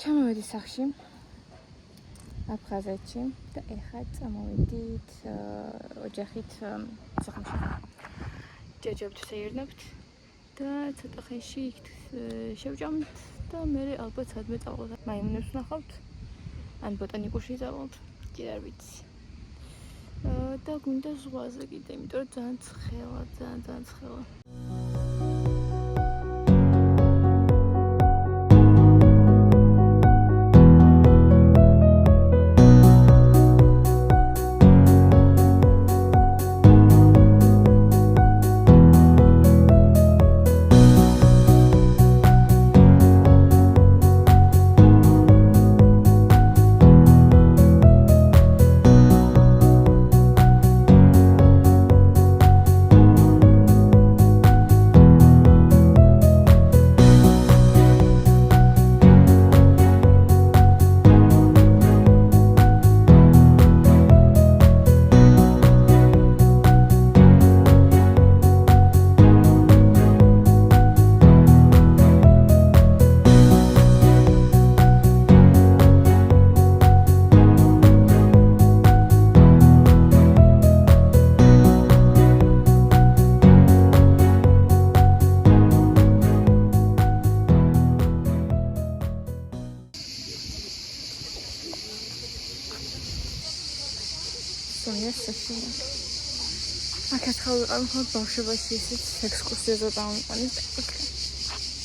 ჩამოვედი სახში აფხაზეთში და ეხლა წამოვედით ოჯახით სახლში. ჯერჯერობით ვსეირნებთ და ცოტა ხანში შევჭამთ და მე ალბათ სადმე წავალთ. მაიმუნებს ვნახავთ ან ბოტანიკურში წავალთ, კიდე არ ვიცი. და გვინდა ზღვაზე კიდე, იმიტომ რომ ძალიან ცხელა, ძალიან ცხელა. ახლა ვიყავ მხოლოდ ბავშვობაში ისიც ექსკურსიაზე წავიყვანით.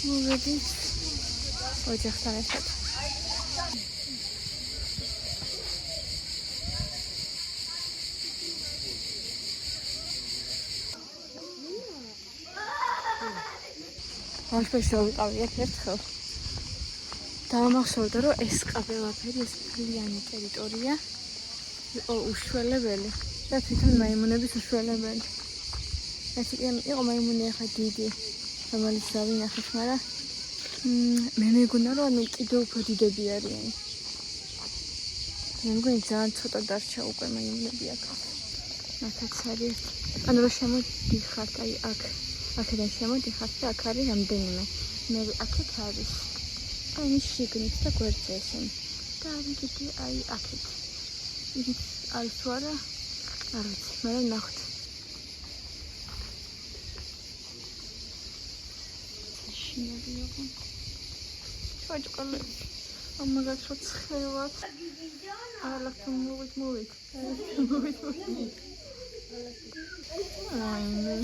მოვედით ოჯახთან ერთად. ბავშვებში ვიყავი ერთხელ. დავამახსოვრდა, რომ ეს ყველაფერი, ეს მთლიანი ტერიტორია იყო უშველებელი. და თვითონ მაიმუნების უშველებელი. ეს იყო მაიმუნი ახლა დიდი, რომელიც დავინახეთ, მაგრამ მე მეგონა რომ კიდევ უფრო დიდები არიან. მე მგონი ძალიან ცოტა დარჩა უკვე მაიმუნები აქ. მათაც არის. ანუ რომ შემოდიხართ, აი აქედან შემოდიხართ და აქ არის რამდენიმე. მე აქეთ არის. აი მის შიგნით და გვერდზე ესენი. და არის კიდე აი აქეთ. იგივე არის თუ არა? არ ვიცი, მაგრამ ნახოთ. შინები იყო. ჩაჭყალები. ამაგაც რო ცხელად. ალაფ მოვით. აიმე.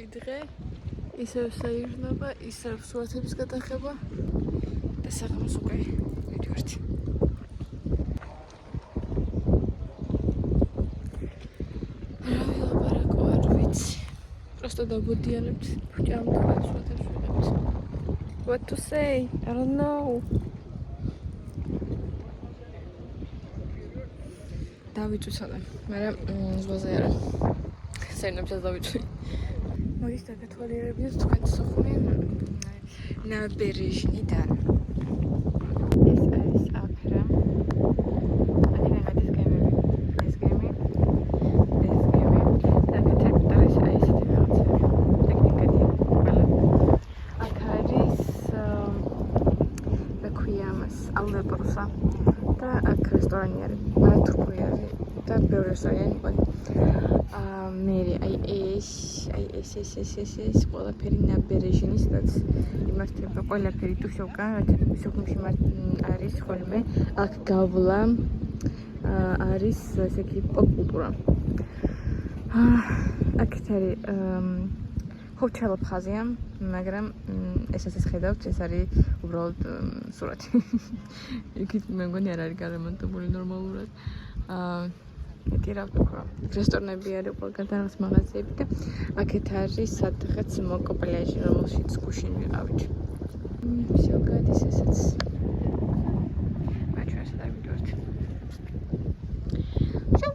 დღე ისევ საირნობა, ისევ სურათების გადაღება და საღამოს უკვე მივდივართ. რა ვილაპარაკო, არ ვიცი. პროსტო დაბოდიანებთ, ჭამთ სურათებს ვიღებთ. What to say? I don't know. დავიწვიცალე, მაგრამ ზღვაზე არა. საირნობსაც დავიწვი. მოდით დაგათვალიერებინოთ თქვენ სოხუმი ნაბერეჟნიდან. ეს არის აფრა. აქედან გადის გემები. ეს გემი. და თეთრ ეს ესეთი რაღაცა. ტექნიკადია. ყველა. აქ არის ბექუიამას ალვეპროსა. და აქ რესტორანი არის. თურქული არის. და ბევრი რესტორანი იყო. მე აი ეს ყველაფერი ნაბერეჟინი, სადაც იმართება ყველაფერი ტუშოვკა, რაც სოხუმში არის ხოლმე. აქ გავლა არის ესე იგი პოპ-კულტურა. აქეთ არის ხოჩალო ხაზია, მაგრამ ესაც ხედავთ, ეს არის უბრალოდ სურათი. იქით მე მგონი არ არის გარემონტებული ნორმალურად. მეტი რა ვთქვა. რესტორნები არის ყველგან რაღაც მაღაზიები და აქეთ არის სადღაც მოკო პლაჟი, რომელშიც გუშინ ვიყავით. всё, გადის ესეც. მაჩვენს და ვიდეოთ. всё.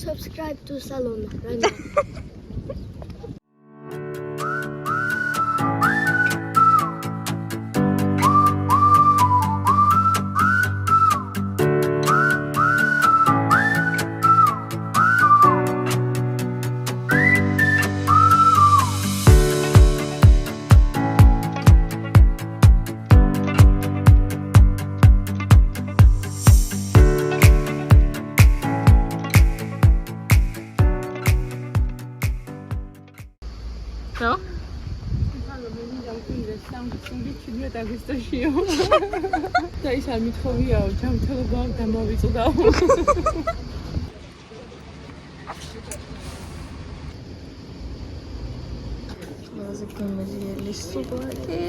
Subscribe to Salona right now. No? და ის არ მithოვიაო, ჯანმრთელობა დამავიწყდაო. ყველაზე გემრიელი სუპლაკი.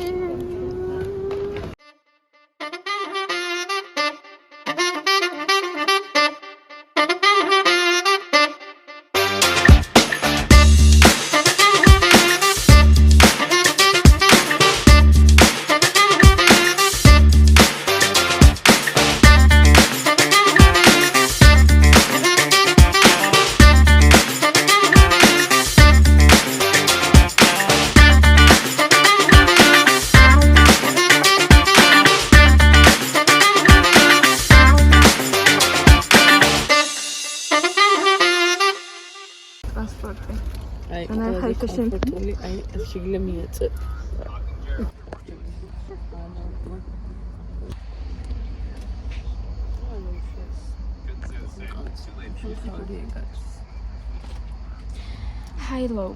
ტრანსპორტი. აი, და ნახე კომფორტული, აი, შიგნე მიაწე. Hello.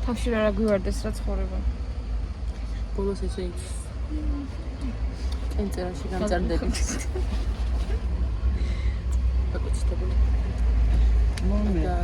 თავში რა გვიوارდეს რა ცხოვრება. ბოლოს ესე კენწერაში გამწარდებით. აკუცტებული. მომდა